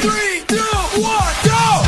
3, 2, 1, go!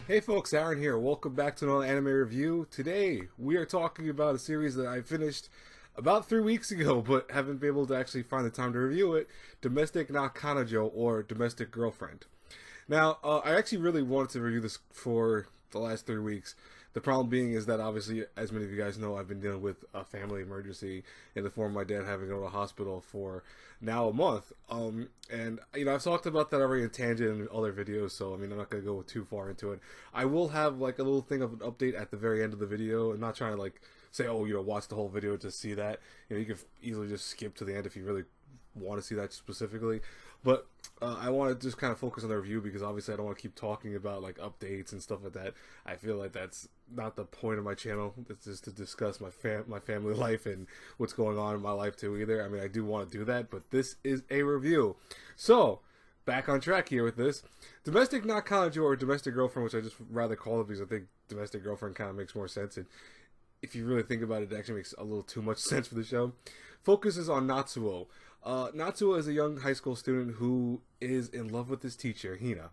Hey folks, Aaron here. Welcome back to another anime review. Today, we are talking about a series that I finished about 3 weeks ago, but haven't been able to actually find the time to review it. Domestic na Kanojo, or Domestic Girlfriend. Now, I actually really wanted to review this for the last 3 weeks. The problem being is that obviously, as many of you guys know, I've been dealing with a family emergency in the form of my dad having to go to the hospital for now a month. And, you know, I've talked about that already in Tangent and other videos, so, I mean, I'm not going to go too far into it. I will have, like, a little thing of an update at the very end of the video. I'm not trying to, like, say, oh, you know, watch the whole video to see that. You know, you can easily just skip to the end if you really want to see that specifically. But I want to just kind of focus on the review because obviously I don't want to keep talking about like updates and stuff like that. I feel like that's not the point of my channel. It's just to discuss my family life and what's going on in my life too either. I mean, I do want to do that, but this is a review. So, back on track here with this. Domestic na Kanojo, or Domestic Girlfriend, which I just rather call it because I think Domestic Girlfriend kind of makes more sense. And if you really think about it, it actually makes a little too much sense for the show. Focuses on Natsuo. Natsuo is a young high school student who is in love with his teacher, Hina.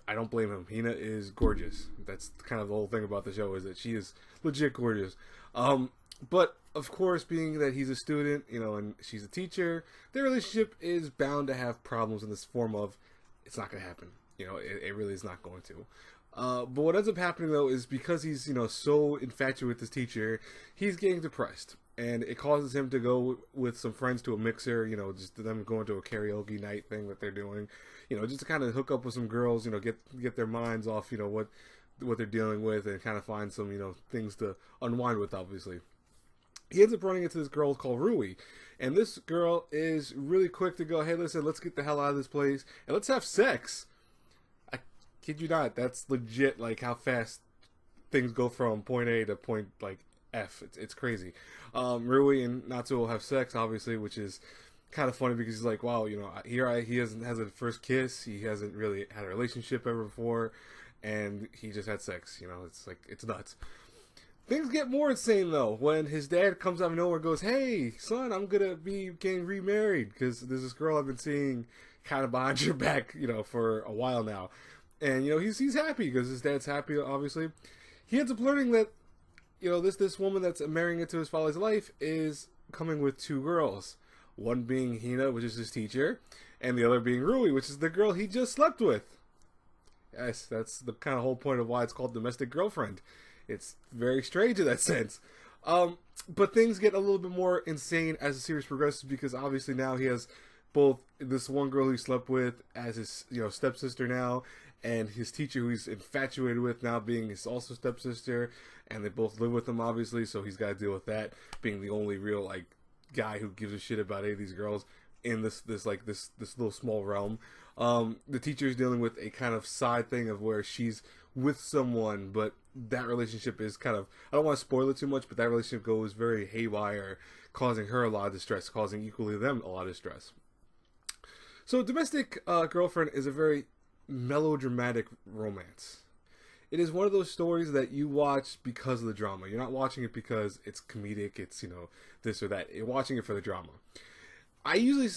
I don't blame him. Hina is gorgeous. That's kind of the whole thing about the show, is that she is legit gorgeous. But, of course, being that he's a student, you know, and she's a teacher, their relationship is bound to have problems in this form of, it's not going to happen. You know, it really is not going to. But what ends up happening, though, is because he's, you know, so infatuated with his teacher, he's getting depressed. And it causes him to go with some friends to a mixer, you know, just them going to a karaoke night thing that they're doing, you know, just to kind of hook up with some girls, you know, get their minds off, you know, what they're dealing with, and kind of find some, you know, things to unwind with, obviously. He ends up running into this girl called Rui, and this girl is really quick to go, hey, listen, let's get the hell out of this place, and let's have sex. I kid you not, that's legit, like, how fast things go from point A to point, like, F. It's crazy. Rui and Natsuo have sex, obviously, which is kind of funny because he's like, wow, you know, he has a first kiss. He hasn't really had a relationship ever before, and he just had sex. You know, it's like, it's nuts. Things get more insane though when his dad comes out of nowhere and goes, hey, son, I'm gonna be getting remarried because there's this girl I've been seeing kind of behind your back, you know, for a while now. And, you know, he's happy because his dad's happy, obviously. He ends up learning that, you know, this woman that's marrying into his father's life is coming with 2 girls. One being Hina, which is his teacher, and the other being Rui, which is the girl he just slept with. Yes, that's the kind of whole point of why it's called Domestic Girlfriend. It's very strange in that sense. But things get a little bit more insane as the series progresses because obviously now he has both this one girl he slept with as his, you know, stepsister now, and his teacher who he's infatuated with now being his also stepsister, and they both live with him obviously, so he's got to deal with that, being the only real like guy who gives a shit about any of these girls in this little small realm. The teacher is dealing with a kind of side thing of where she's with someone, but that relationship is kind of, I don't want to spoil it too much, but that relationship goes very haywire, causing her a lot of distress, causing equally them a lot of distress. So Domestic Girlfriend is a very melodramatic romance. It is one of those stories that you watch because of the drama. You're not watching it because it's comedic, it's, you know, this or that. You're watching it for the drama. I usually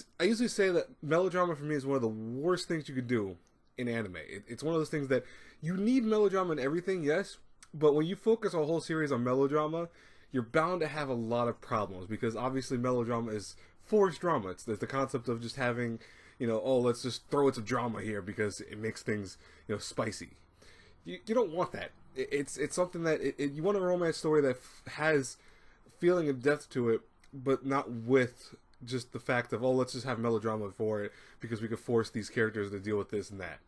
say that melodrama for me is one of the worst things you could do in anime. It's one of those things that you need melodrama in everything, yes, but when you focus a whole series on melodrama, you're bound to have a lot of problems because obviously melodrama is forced drama. It's the concept of just having, you know, oh, let's just throw in some drama here because it makes things, you know, spicy. You don't want that. It's something that you want a romance story that has feeling and depth to it, but not with just the fact of, oh, let's just have melodrama for it because we could force these characters to deal with this and that.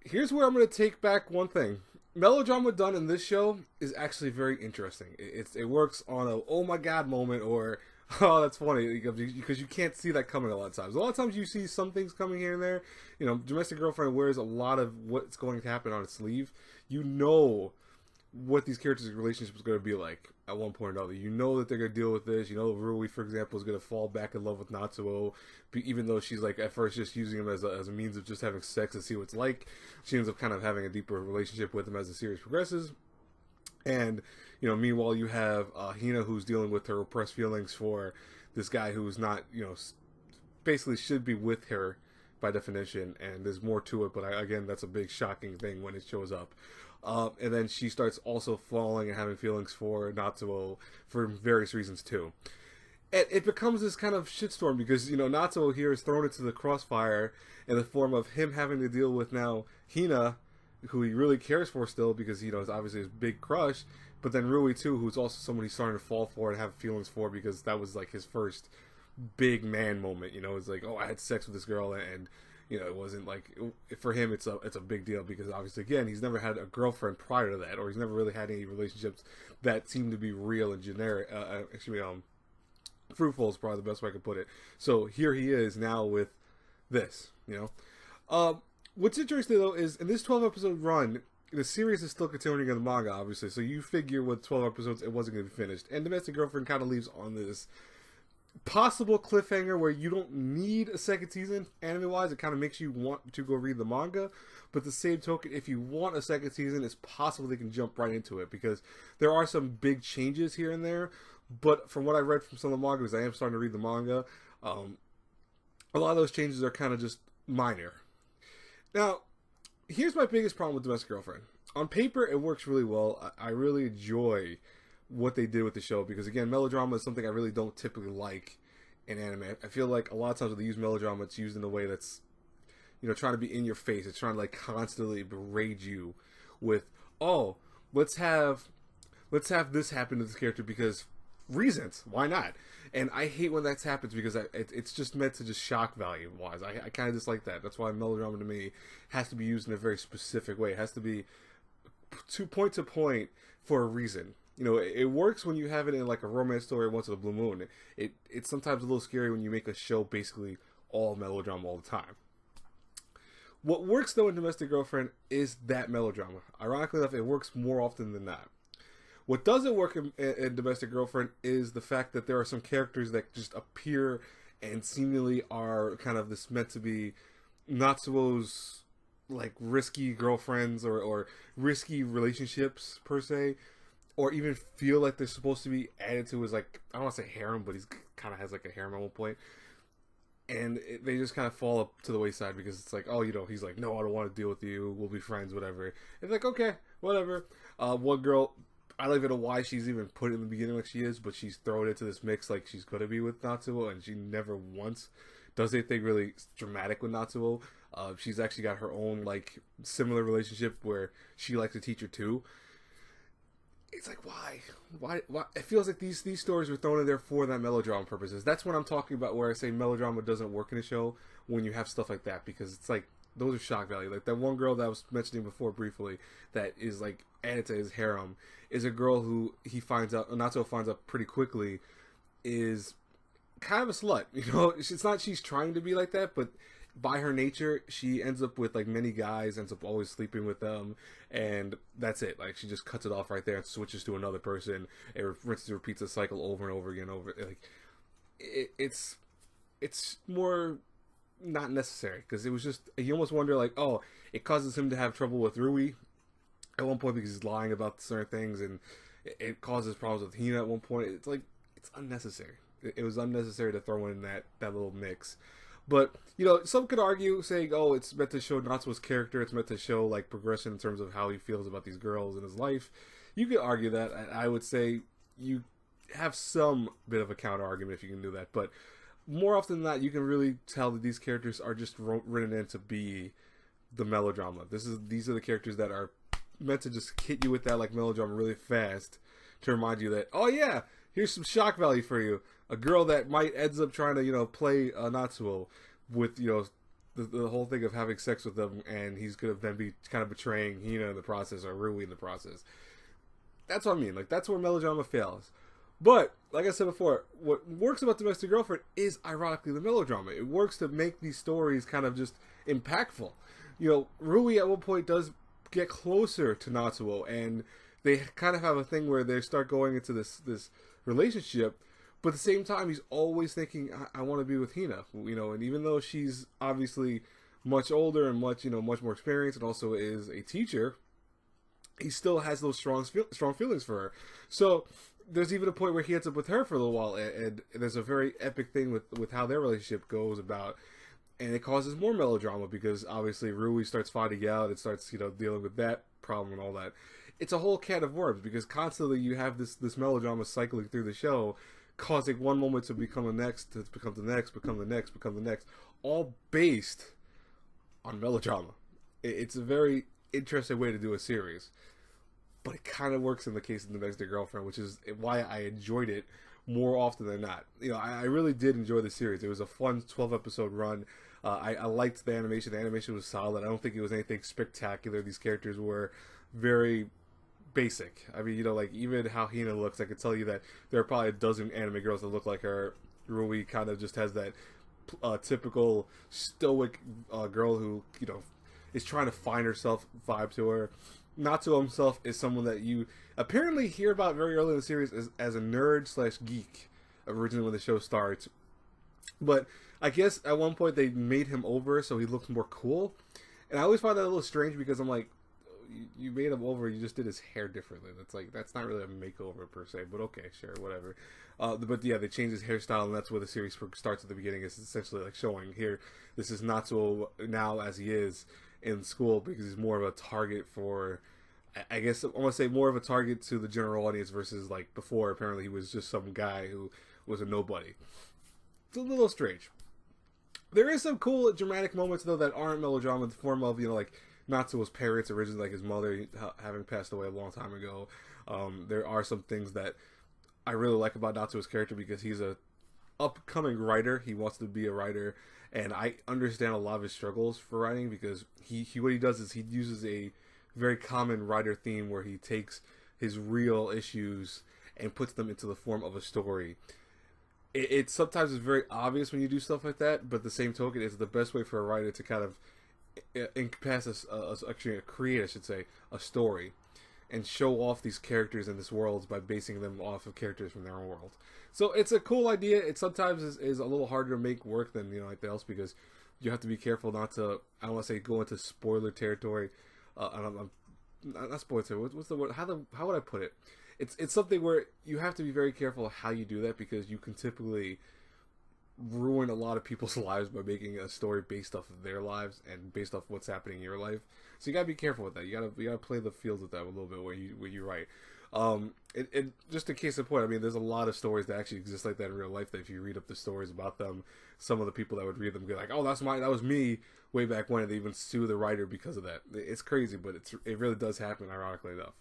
Here's where I'm going to take back one thing. Melodrama done in this show is actually very interesting. It works on a oh my god moment, or oh, that's funny, because you can't see that coming a lot of times. A lot of times you see some things coming here and there. You know, Domestic Girlfriend wears a lot of what's going to happen on its sleeve. You know what these characters' relationship is going to be like at one point or another. You know that they're going to deal with this. You know, Rui, for example, is going to fall back in love with Natsuo, even though she's like at first just using him as a means of just having sex to see what it's like. She ends up kind of having a deeper relationship with him as the series progresses. And, you know, meanwhile, you have Hina, who's dealing with her repressed feelings for this guy who's not, you know, basically should be with her by definition. And there's more to it, but again, that's a big shocking thing when it shows up. And then she starts also falling and having feelings for Natsuo for various reasons too. And it becomes this kind of shitstorm because, you know, Natsuo here is thrown into the crossfire in the form of him having to deal with now Hina, who he really cares for still because, you know, it's obviously his big crush, but then Rui too, who's also someone he's starting to fall for and have feelings for because that was like his first big man moment. You know, it's like, oh, I had sex with this girl, and you know, it wasn't like, for him it's a big deal because obviously, again, he's never had a girlfriend prior to that, or he's never really had any relationships that seem to be real and generic. Fruitful is probably the best way I could put it. So here he is now with this, you know. What's interesting though is in this 12 episode run, the series is still continuing in the manga, obviously. So you figure with 12 episodes, it wasn't going to be finished. And Domestic Girlfriend kind of leaves on this possible cliffhanger where you don't need a second season anime-wise. It kind of makes you want to go read the manga. But the same token, if you want a second season, it's possible they can jump right into it because there are some big changes here and there. But from what I read from some of the manga, because I am starting to read the manga, a lot of those changes are kind of just minor. Now, here's my biggest problem with Domestic Girlfriend. On paper, it works really well. I really enjoy what they did with the show because, again, melodrama is something I really don't typically like in anime. I feel like a lot of times when they use melodrama, it's used in a way that's, you know, trying to be in your face. It's trying to like constantly berate you with, oh, let's have this happen to this character because reasons. Why not? And I hate when that happens because it's just meant to just shock value wise. I kind of dislike that. That's why melodrama to me has to be used in a very specific way. It has to be to point for a reason. You know, it works when you have it in like a romance story once in a blue moon. It's sometimes a little scary when you make a show basically all melodrama all the time. What works though in Domestic Girlfriend is that melodrama. Ironically enough, it works more often than not. What doesn't work in Domestic Girlfriend is the fact that there are some characters that just appear and seemingly are kind of this meant to be Natsuo's like risky girlfriends or risky relationships per se, or even feel like they're supposed to be added to his, like, I don't want to say harem, but he's kind of has like a harem at one point. And they just kind of fall up to the wayside because it's like, oh, you know, he's like, no, I don't want to deal with you. We'll be friends, whatever. It's like, okay, whatever. One girl, I don't even know why she's even put it in the beginning like she is, but she's thrown into this mix like she's going to be with Natsuo, and she never once does anything really dramatic with Natsuo. She's actually got her own, like, similar relationship where she likes the teacher too. It's like, why? It feels like these stories were thrown in there for that melodrama purposes. That's what I'm talking about where I say melodrama doesn't work in a show when you have stuff like that, because it's like, those are shock value. Like that one girl that I was mentioning before briefly that is like added to his harem is a girl who Natsuo finds out pretty quickly is kind of a slut. You know, it's not she's trying to be like that, but by her nature, she ends up with like many guys, ends up always sleeping with them, and that's it. Like she just cuts it off right there and switches to another person. It repeats the cycle over and over again. It's more not necessary because it was just, you almost wonder like, oh, it causes him to have trouble with Rui at one point because he's lying about certain things, and it causes problems with Hina at one point. It's like, it's unnecessary. It was unnecessary to throw in that little mix. But, you know, some could argue saying, oh, it's meant to show Natsuo's character, it's meant to show like progression in terms of how he feels about these girls in his life. You could argue that. I would say you have some bit of a counter argument if you can do that, but more often than not, you can really tell that these characters are just written in to be the melodrama. These are the characters that are meant to just hit you with that like melodrama really fast to remind you that, oh yeah, here's some shock value for you. A girl that might ends up trying to, you know, play Natsuo with, you know, the whole thing of having sex with them, and he's gonna then be kind of betraying Hina in the process or Rui in the process. That's what I mean. Like that's where melodrama fails. But, like I said before, what works about Domestic Girlfriend is, ironically, the melodrama. It works to make these stories kind of just impactful. You know, Rui at one point does get closer to Natsuo, and they kind of have a thing where they start going into this relationship, but at the same time, he's always thinking, I want to be with Hina, and even though she's obviously much older and much more experienced, and also is a teacher, he still has those strong feelings for her. So there's even a point where he ends up with her for a little while, and there's a very epic thing with how their relationship goes about, and it causes more melodrama because obviously Rui starts finding out, it starts dealing with that problem and all that. It's a whole can of worms because constantly you have this melodrama cycling through the show, causing one moment to become the next, to become the next, become the next, become the next, all based on melodrama. It's a very interesting way to do a series, but it kind of works in the case of Domestic Girlfriend, which is why I enjoyed it more often than not. I really did enjoy the series. It was a fun 12-episode run. I liked the animation. The animation was solid. I don't think it was anything spectacular. These characters were very basic. I mean, like even how Hina looks, I could tell you that there are probably a dozen anime girls that look like her. Rui kind of just has that typical stoic girl who is trying to find herself vibe to her. Natsuo himself is someone that you apparently hear about very early in the series as a nerd slash geek originally when the show starts, but I guess at one point they made him over so he looked more cool, and I always find that a little strange because I'm like, you made him over, you just did his hair differently. That's not really a makeover per se, but okay, sure, whatever. But yeah, they changed his hairstyle, and that's where the series starts at the beginning. It's essentially like showing here, this is Natsuo now as he is in school because he's more of a target for, I guess I want to say more of a target to the general audience versus like before. Apparently, he was just some guy who was a nobody. It's a little strange. There is some cool dramatic moments though that aren't melodrama in the form of like Natsuo's parents, originally like his mother having passed away a long time ago. There are some things that I really like about Natsuo's character because he's a upcoming writer. He wants to be a writer, and I understand a lot of his struggles for writing because he what he does is he uses a very common writer theme where he takes his real issues and puts them into the form of a story. It sometimes is very obvious when you do stuff like that, but the same token, it's the best way for a writer to kind of encompass actually create, I should say, a story and show off these characters in this world by basing them off of characters from their own world. So it's a cool idea. It sometimes is a little harder to make work than anything else because you have to be careful not to, I don't want to say go into spoiler territory. I'm not spoiler territory. What's the word? How would I put it? It's something where you have to be very careful how you do that because you can typically ruin a lot of people's lives by making a story based off of their lives and based off what's happening in your life. So you gotta be careful with that. You gotta play the field with that a little bit when you write. Just in case of point, I mean, there's a lot of stories that actually exist like that in real life. That if you read up the stories about them, some of the people that would read them go like, "Oh, that was me way back when." And they even sue the writer because of that. It's crazy, but it really does happen, ironically enough.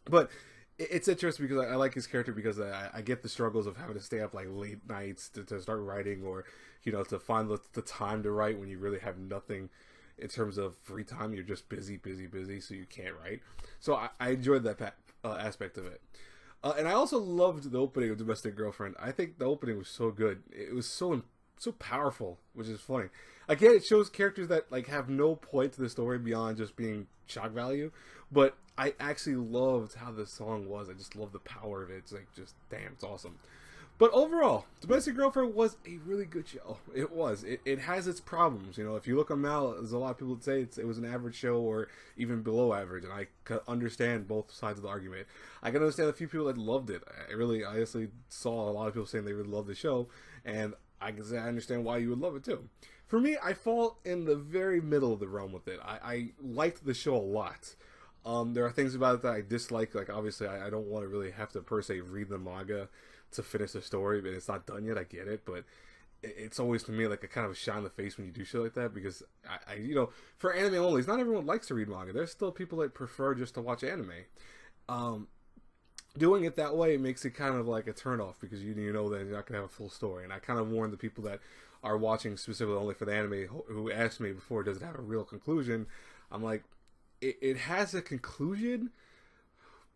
But it's interesting because I like his character because I get the struggles of having to stay up like late nights to start writing, or to find the time to write when you really have nothing in terms of free time. You're just busy, so you can't write. So I enjoyed that aspect of it, and I also loved the opening of Domestic Girlfriend. I think the opening was so good. It was so powerful, which is funny. Again, it shows characters that like have no point to the story beyond just being shock value, but I actually loved how the song was. I just love the power of it. It's like, just damn, it's awesome. But overall, Domestic Girlfriend was a really good show. It was. It has its problems. If you look on now, there's a lot of people that say it was an average show or even below average, and I can understand both sides of the argument. I can understand a few people that loved it. I honestly saw a lot of people saying they really loved the show, and I understand why you would love it too. For me, I fall in the very middle of the realm with it. I liked the show a lot. There are things about it that I dislike. Like, obviously, I don't want to really have to, per se, read the manga to finish the story, but it's not done yet. I get it, but it's always, to me, like a kind of a shot in the face when you do shit like that, because for anime only, not everyone likes to read manga. There's still people that prefer just to watch anime. Doing it that way makes it kind of like a turnoff, because you know that you're not going to have a full story. And I kind of warn the people that are watching specifically only for the anime who asked me before, does it have a real conclusion? I'm like, it has a conclusion,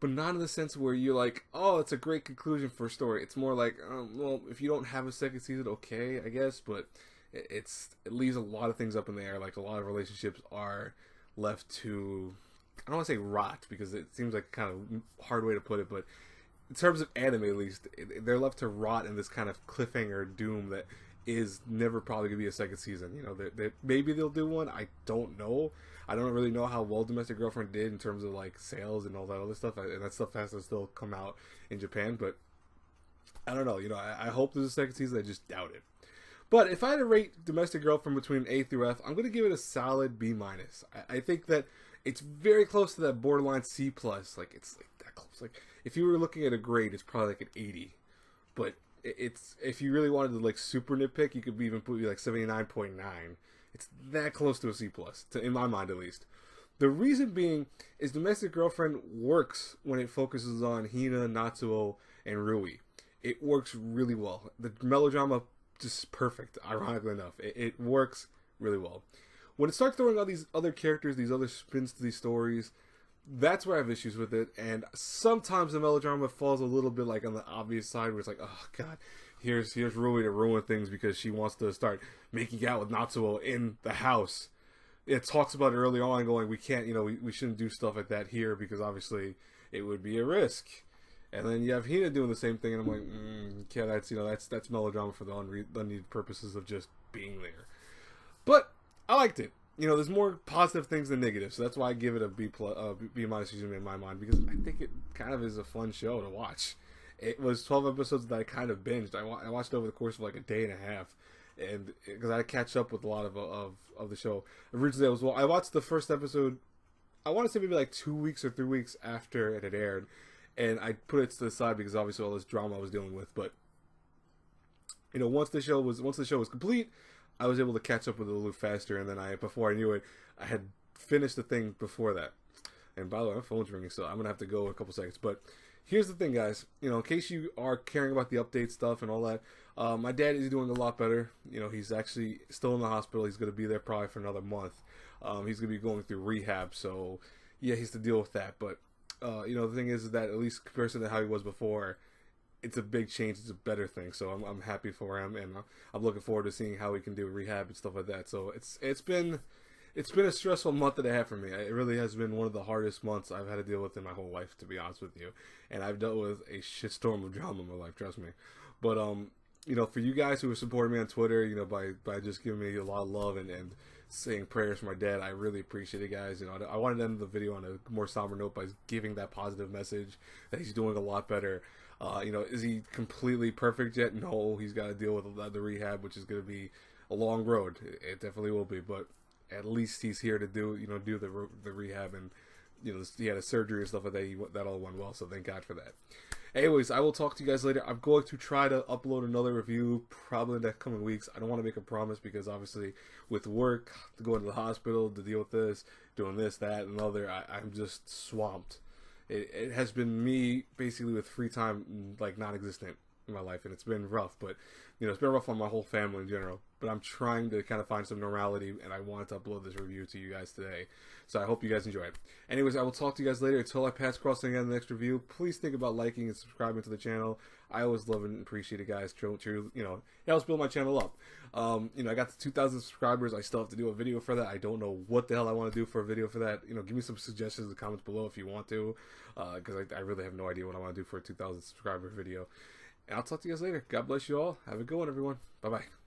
but not in the sense where you're like, oh, it's a great conclusion for a story. It's more like, well, if you don't have a second season, okay, I guess, but it leaves a lot of things up in the air. Like, a lot of relationships are left to, I don't want to say rot because it seems like kind of hard way to put it, but in terms of anime at least, they're left to rot in this kind of cliffhanger doom that is never probably gonna be a second season. You know, maybe they'll do one. I don't know. I don't really know how well Domestic Girlfriend did in terms of like sales and all that other stuff, and that stuff has to still come out in Japan. But I don't know. You know, I hope there's a second season. I just doubt it. But if I had to rate Domestic Girlfriend between A through F, I'm going to give it a solid B minus. I think that it's very close to that borderline C plus. Like it's like that close. Like if you were looking at a grade, it's probably like an 80. But it's if you really wanted to like super nitpick, you could even put like 79.9. It's that close to a C plus, in my mind at least. The reason being is Domestic Girlfriend works when it focuses on Hina, Natsuo, and Rui. It works really well. The melodrama just perfect, ironically enough. It works really well. When it starts throwing all these other characters, these other spins to these stories, that's where I have issues with it. And sometimes the melodrama falls a little bit like on the obvious side where it's like, oh god, here's Rui to ruin things because she wants to start making out with Natsuo in the house. It talks about it early on going, we can't, you know, we shouldn't do stuff like that here because obviously it would be a risk. And then you have Hina doing the same thing, and I'm like, yeah, that's, you know, that's melodrama for the unneeded purposes of just being there. But I liked it. You know, there's more positive things than negative, so that's why I give it a B minus in my mind, because I think it kind of is a fun show to watch. It was 12 episodes that I kind of binged. I watched over the course of like a day and a half, and because I catch up with a lot of the show. Originally, I watched the first episode. I want to say maybe like 2 weeks or 3 weeks after it had aired. And I put it to the side because obviously all this drama I was dealing with. But you know, once the show was complete, I was able to catch up with it a little faster. And then before I knew it, I had finished the thing before that. And by the way, my phone's ringing, so I'm gonna have to go in a couple seconds. But here's the thing, guys. You know, in case you are caring about the update stuff and all that, my dad is doing a lot better. You know, he's actually still in the hospital. He's gonna be there probably for another month. He's gonna be going through rehab, so yeah, he has to deal with that. But you know, the thing is that at least comparison to how he was before, it's a big change. It's a better thing. So I'm happy for him, and I'm looking forward to seeing how he can do rehab and stuff like that. So it's been a stressful month and a half for me. It really has been one of the hardest months I've had to deal with in my whole life, to be honest with you. And I've dealt with a shitstorm of drama in my life, trust me. But you know, for you guys who are supporting me on Twitter, you know, by just giving me a lot of love and saying prayers for my dad, I really appreciate it, guys. You know, I wanted to end the video on a more somber note by giving that positive message that he's doing a lot better. You know, is he completely perfect yet? No, he's got to deal with the rehab, which is going to be a long road. It definitely will be, but at least he's here to do the rehab, and you know, he had a surgery and stuff like that. That all went well, so thank God for that. Anyways, I will talk to you guys later. I'm going to try to upload another review probably in the coming weeks. I don't want to make a promise because obviously with work, to go into the hospital, to deal with this, doing this, that, and other, I'm just swamped. It has been me basically with free time like non-existent in my life, and it's been rough. But you know, it's been rough on my whole family in general. But I'm trying to kind of find some normality, and I wanted to upload this review to you guys today. So I hope you guys enjoy it. Anyways, I will talk to you guys later. Until I pass crossing again in the next review, please think about liking and subscribing to the channel. I always love and appreciate it, guys. You know, it helps build my channel up. You know, I got to 2,000 subscribers. I still have to do a video for that. I don't know what the hell I want to do for a video for that. You know, give me some suggestions in the comments below if you want to, because I really have no idea what I want to do for a 2,000 subscriber video. And I'll talk to you guys later. God bless you all. Have a good one, everyone. Bye-bye.